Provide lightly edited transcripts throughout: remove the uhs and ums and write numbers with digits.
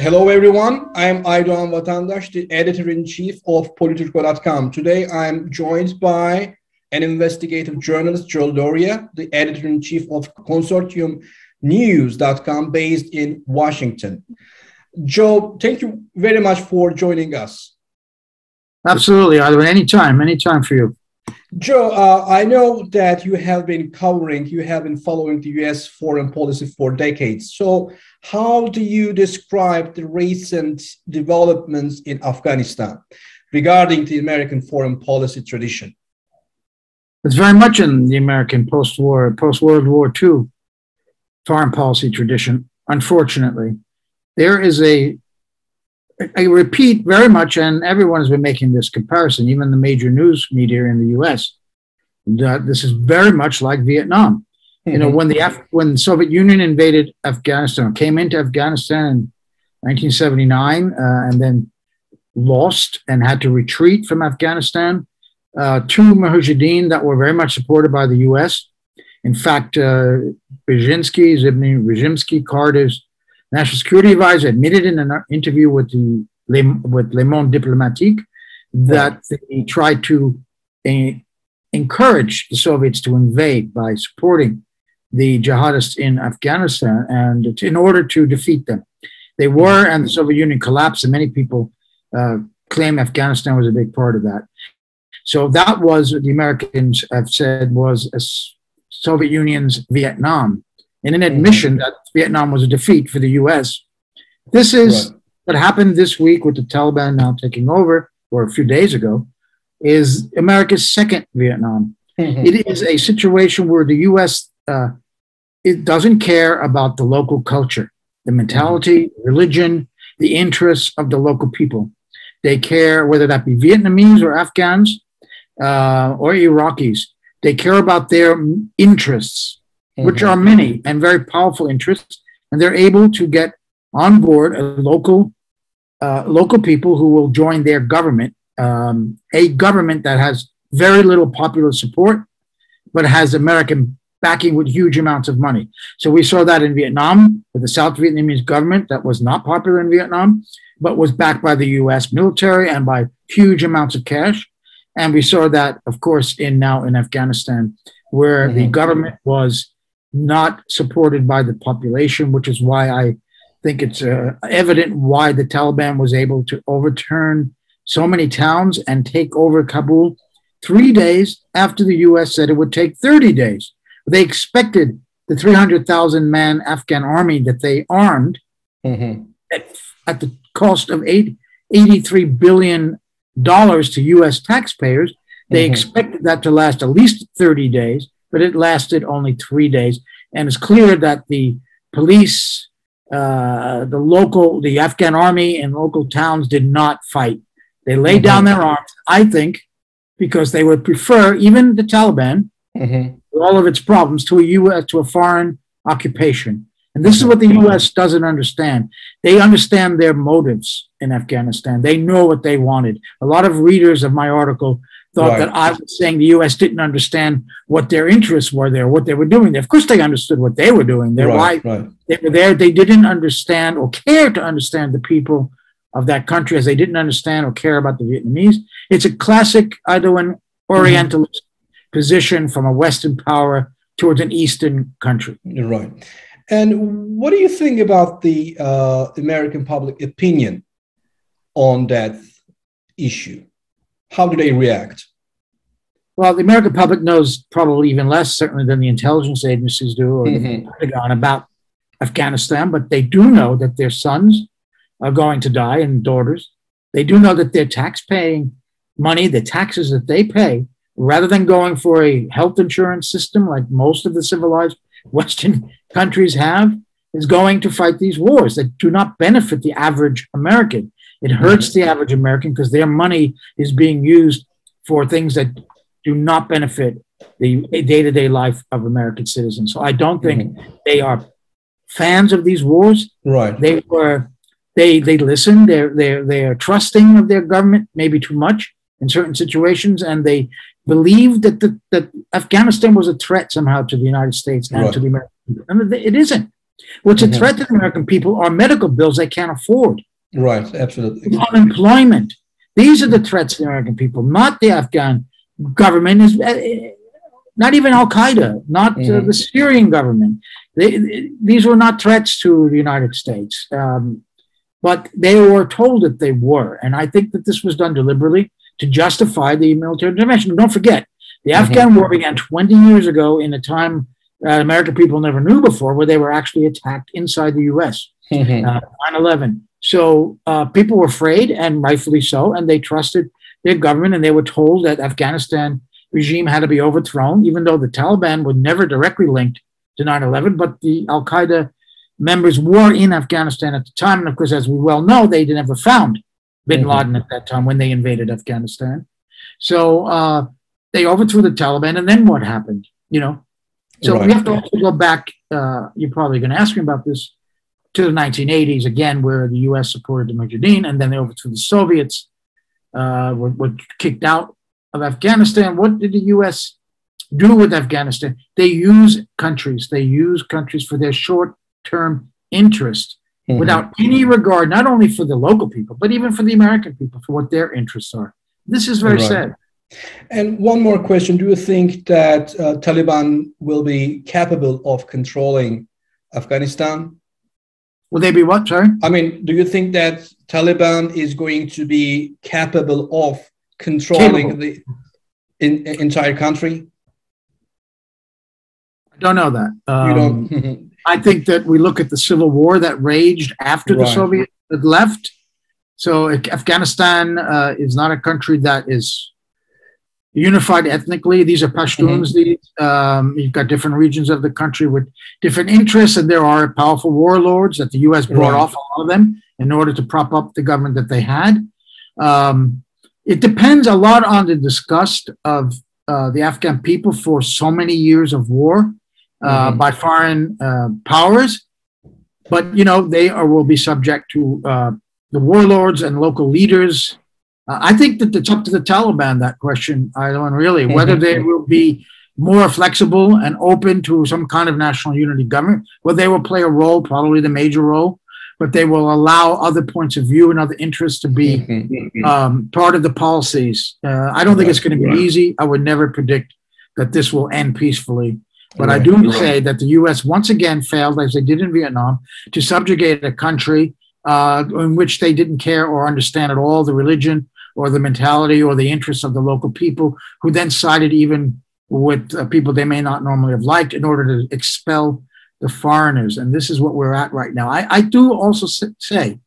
Hello, everyone. I'm Aydoğan Vatandaş, the editor-in-chief of Politico.com. Today, I'm joined by an investigative journalist, Joe Lauria, the editor-in-chief of Consortium News.com, based in Washington. Joe, thank you very much for joining us. Absolutely, Aydoğan. Anytime for you. Joe, I know that you have been following the U.S. foreign policy for decades. So how do you describe the recent developments in Afghanistan regarding the American foreign policy tradition? It's very much in the American post-World War II foreign policy tradition, unfortunately. There is I repeat very much, and everyone has been making this comparison, even the major news media in the U.S., that this is very much like Vietnam. Mm-hmm. You know, when the Soviet Union invaded Afghanistan, came into Afghanistan in 1979, and then lost and had to retreat from Afghanistan, two Mujahideen that were very much supported by the U.S. In fact, Zbigniew Brzezinski, Carter's National Security Advisor, admitted in an interview with Le Monde Diplomatique that they tried to encourage the Soviets to invade by supporting the jihadists in Afghanistan and in order to defeat them. They were, and the Soviet Union collapsed, and many people claim Afghanistan was a big part of that. So that was what the Americans have said was a Soviet Union's Vietnam, in an admission that Vietnam was a defeat for the U.S. This is what happened this week with the Taliban now taking over, or a few days ago, is America's second Vietnam. Mm-hmm. It is a situation where the U.S. It doesn't care about the local culture, the mentality, religion, the interests of the local people. They care whether that be Vietnamese or Afghans or Iraqis. They care about their interests, which are many and very powerful interests, and they're able to get on board local people who will join their government, a government that has very little popular support, but has American backing with huge amounts of money. So we saw that in Vietnam with the South Vietnamese government that was not popular in Vietnam, but was backed by the U.S. military and by huge amounts of cash. And we saw that, of course, now in Afghanistan, where the government was not supported by the population, which is why I think it's evident why the Taliban was able to overturn so many towns and take over Kabul 3 days after the U.S. said it would take 30 days. They expected the 300,000-man Afghan army that they armed at the cost of $83 billion to U.S. taxpayers. They expected that to last at least 30 days. But it lasted only 3 days. And it's clear that the police, the Afghan army and local towns did not fight. They laid down their arms, I think, because they would prefer, even the Taliban, with all of its problems, to a foreign occupation. And this is what the U.S. doesn't understand. They understand their motives in Afghanistan. They know what they wanted. A lot of readers of my article thought that I was saying the U.S. didn't understand what their interests were there, what they were doing there. Of course, they understood what they were doing. They were there. They didn't understand or care to understand the people of that country as they didn't understand or care about the Vietnamese. It's a classic Aydoğan Orientalist position from a Western power towards an Eastern country. You're right. And what do you think about the American public opinion on that issue? How do they react? Well, the American public knows probably even less, certainly, than the intelligence agencies do or the Pentagon about Afghanistan, but they do know that their sons are going to die and daughters. They do know that their tax-paying money, the taxes that they pay, rather than going for a health insurance system like most of the civilized Western countries have, is going to fight these wars that do not benefit the average American. It hurts the average American because their money is being used for things that do not benefit the day-to-day life of American citizens. So I don't think they are fans of these wars. Right. They listen. They are trusting of their government, maybe too much in certain situations, and they believe that Afghanistan was a threat somehow to the United States and to the American people. And it isn't. What's a threat to the American people are medical bills they can't afford. Right, absolutely. Unemployment. These are the threats to the American people, not the Afghan government, not even Al-Qaeda, not the Syrian government. These were not threats to the United States, but they were told that they were. And I think that this was done deliberately to justify the military intervention. Don't forget, the Afghan war began 20 years ago in a time American people never knew before, where they were actually attacked inside the U.S., 9/11. So people were afraid, and rightfully so, and they trusted their government, and they were told that Afghanistan regime had to be overthrown, even though the Taliban were never directly linked to 9/11, but the Al-Qaeda members were in Afghanistan at the time. And of course, as we well know, they never found bin Laden at that time when they invaded Afghanistan. So they overthrew the Taliban, and then what happened? So we have to also go back, you're probably going to ask me about this, to the 1980s, again, where the U.S. supported the Mujahideen, and then they overthrew the Soviets, were kicked out of Afghanistan. What did the U.S. do with Afghanistan? They use countries for their short-term interest without any regard, not only for the local people, but even for the American people, for what their interests are. This is very sad. And one more question. Do you think that Taliban will be capable of controlling Afghanistan? Will they be what, sorry? I mean, do you think that Taliban is going to be capable of controlling the entire country? I don't know that. You don't? I think that we look at the civil war that raged after the Soviets had left. So Afghanistan is not a country that is unified ethnically. These are Pashtuns. You've got different regions of the country with different interests, and there are powerful warlords that the U.S. brought off a lot of them in order to prop up the government that they had. It depends a lot on the disgust of the Afghan people for so many years of war by foreign powers. But, they will be subject to the warlords and local leaders. I think that it's up to the Taliban, that question, Aydoğan, really, whether they will be more flexible and open to some kind of national unity government, where they will play a role, probably the major role, but they will allow other points of view and other interests to be part of the policies. I don't think it's going to be easy. I would never predict that this will end peacefully. But I do say that the U.S. once again failed, as they did in Vietnam, to subjugate a country in which they didn't care or understand at all the religion or the mentality or the interests of the local people, who then sided even with people they may not normally have liked in order to expel the foreigners. And this is what we're at right now. I do also say,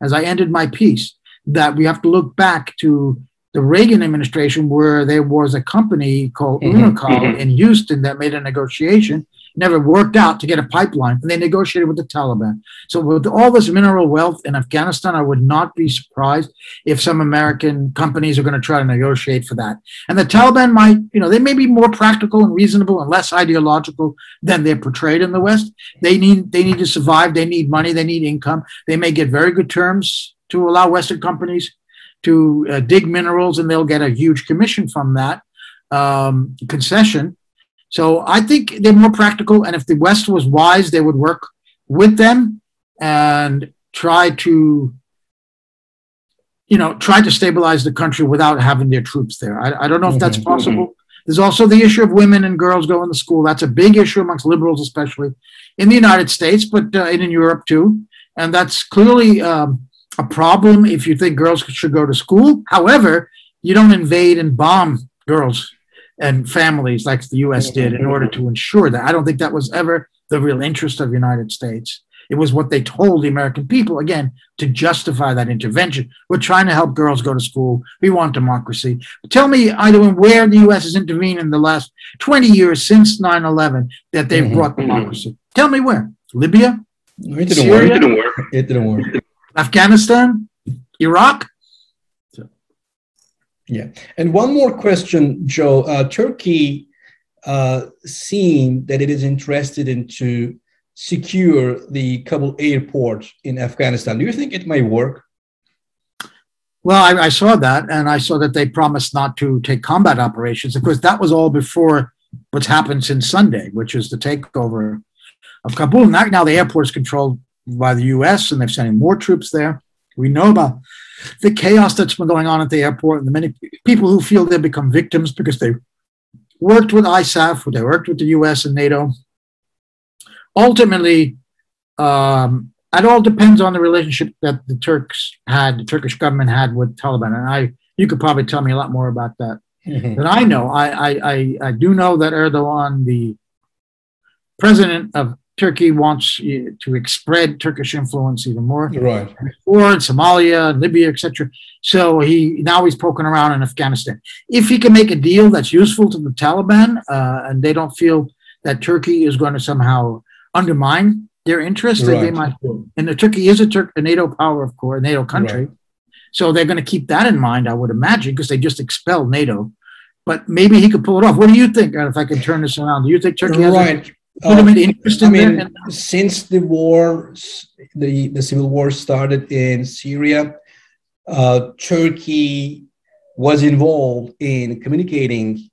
as I ended my piece, that we have to look back to the Reagan administration, where there was a company called Unocal in Houston that made a negotiation, never worked out, to get a pipeline, and they negotiated with the Taliban. So with all this mineral wealth in Afghanistan, I would not be surprised if some American companies are going to try to negotiate for that. And the Taliban might, they may be more practical and reasonable and less ideological than they're portrayed in the West. They need to survive. They need money. They need income. They may get very good terms to allow Western companies to dig minerals, and they'll get a huge commission from that concession. So I think they're more practical, and if the West was wise, they would work with them and try to stabilize the country without having their troops there. I don't know if that's possible. There's also the issue of women and girls going to school. That's a big issue amongst liberals, especially in the United States, but in Europe too. And that's clearly a problem if you think girls should go to school. However, you don't invade and bomb girls and families like the U.S. did in order to ensure that. I don't think that was ever the real interest of the United States. It was what they told the American people, again, to justify that intervention. We're trying to help girls go to school. We want democracy. Tell me, Aydoğan, where the U.S. has intervened in the last 20 years since 9/11 that they've brought democracy. Tell me where. Libya? It didn't Syria? work. It didn't work. Afghanistan? Iraq? Yeah. And one more question, Joe. Turkey seemed that it is interested in to secure the Kabul airport in Afghanistan. Do you think it may work? Well, I saw that, and I saw that they promised not to take combat operations. Of course, that was all before what's happened since Sunday, which is the takeover of Kabul. Now the airport is controlled by the U.S. and they're sending more troops there. We know about the chaos that's been going on at the airport and the many people who feel they've become victims because they worked with ISAF, or they worked with the U.S. and NATO. Ultimately, it all depends on the relationship that the Turkish government had with Taliban. And you could probably tell me a lot more about that than I know. I do know that Erdogan, the president of Turkey, wants to spread Turkish influence even more. Right. Or Somalia, Libya, etc. So he's poking around in Afghanistan. If he can make a deal that's useful to the Taliban, and they don't feel that Turkey is going to somehow undermine their interest, right. They might do. And Turkey is a NATO power, of course, a NATO country. Right. So they're going to keep that in mind, I would imagine, because they just expelled NATO. But maybe he could pull it off. What do you think, if I can turn this around? Do you think Turkey has a legitimate interest in that? Since the war, the civil war started in Syria, Turkey was involved in communicating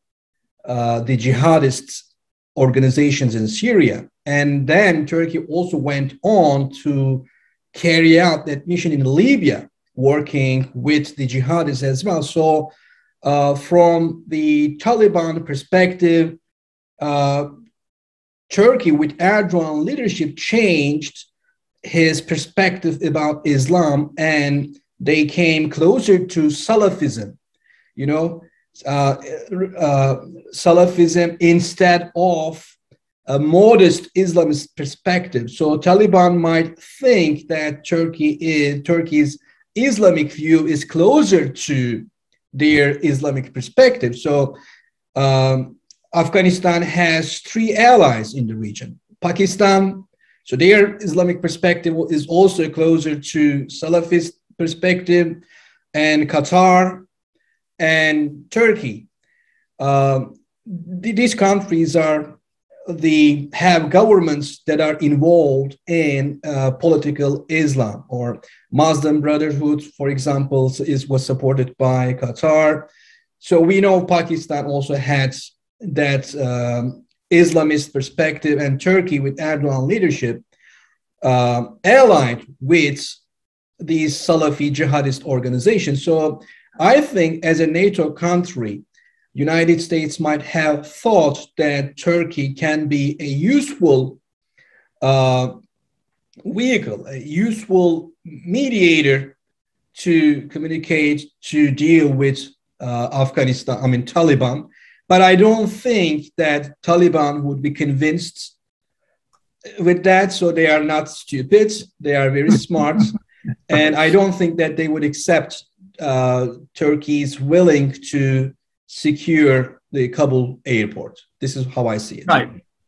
the jihadist organizations in Syria. And then Turkey also went on to carry out that mission in Libya, working with the jihadists as well. So from the Taliban perspective, Turkey, with Erdogan leadership, changed his perspective about Islam, and they came closer to Salafism, Salafism instead of a modest Islamist perspective. So Taliban might think that Turkey's Islamic view is closer to their Islamic perspective. So Afghanistan has 3 allies in the region. Pakistan, so their Islamic perspective is also closer to Salafist perspective, and Qatar and Turkey. These countries have governments that are involved in political Islam, or Muslim Brotherhood, for example, was supported by Qatar. So we know Pakistan also had that Islamist perspective, and Turkey, with Erdogan leadership, allied with these Salafi jihadist organizations. So I think as a NATO country, United States might have thought that Turkey can be a useful vehicle, a useful mediator to communicate, to deal with Taliban. But I don't think that Taliban would be convinced with that. So they are not stupid. They are very smart. And I don't think that they would accept Turkey's willing to secure the Kabul airport. This is how I see it.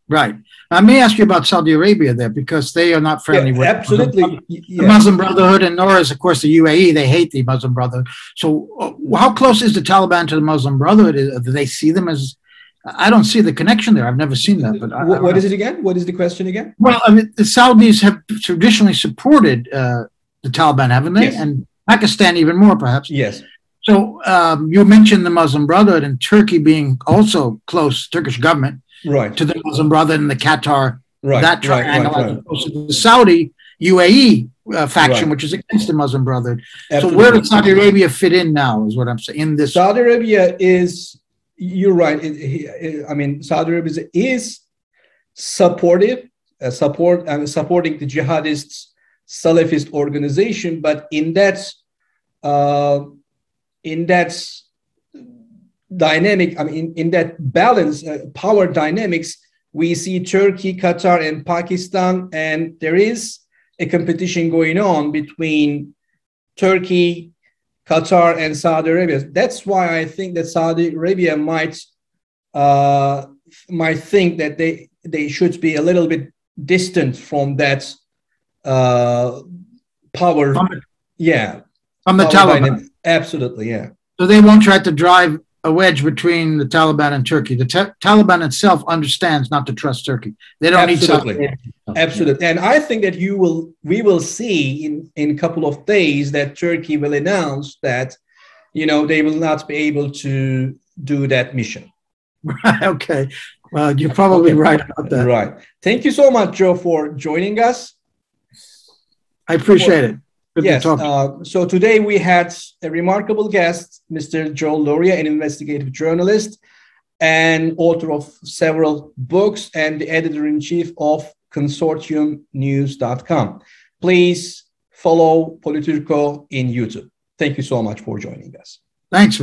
Right. I may ask you about Saudi Arabia there, because they are not friendly with absolutely the Muslim Brotherhood, and nor is, of course, the UAE. They hate the Muslim Brotherhood. So how close is the Taliban to the Muslim Brotherhood? Do they see them as... I don't see the connection there. I've never seen that. But what is it again? What is the question again? Well, the Saudis have traditionally supported the Taliban, haven't they? Yes. And Pakistan even more, perhaps. Yes. So you mentioned the Muslim Brotherhood, and Turkey being also close, Turkish government, right, to the Muslim Brotherhood and the Qatar, right, that triangle, as opposed to the Saudi UAE faction, which is against the Muslim Brotherhood. Absolutely. So where does Saudi Arabia fit in now, is what I'm saying. In this, Saudi Arabia is, you're right. Saudi Arabia is supportive, supporting the jihadists, Salafist organization, but in that dynamic, in that balance, power dynamics, we see Turkey, Qatar, and Pakistan, and there is a competition going on between Turkey, Qatar, and Saudi Arabia. That's why I think that Saudi Arabia might think that they should be a little bit distant from that power. From the Taliban. Dynamic. Absolutely, yeah. So they won't try to drive a wedge between the Taliban and Turkey. The Taliban itself understands not to trust Turkey. They don't need Saudi. Absolutely. And I think that we will see in a couple of days that Turkey will announce that, they will not be able to do that mission. Okay. Well, you're probably right about that. Right. Thank you so much, Joe, for joining us. I appreciate it. Good yes. to talk. So today we had a remarkable guest, Mr. Joe Lauria, an investigative journalist and author of several books and the editor-in-chief of consortiumnews.com. Please follow Politico in YouTube. Thank you so much for joining us. Thanks.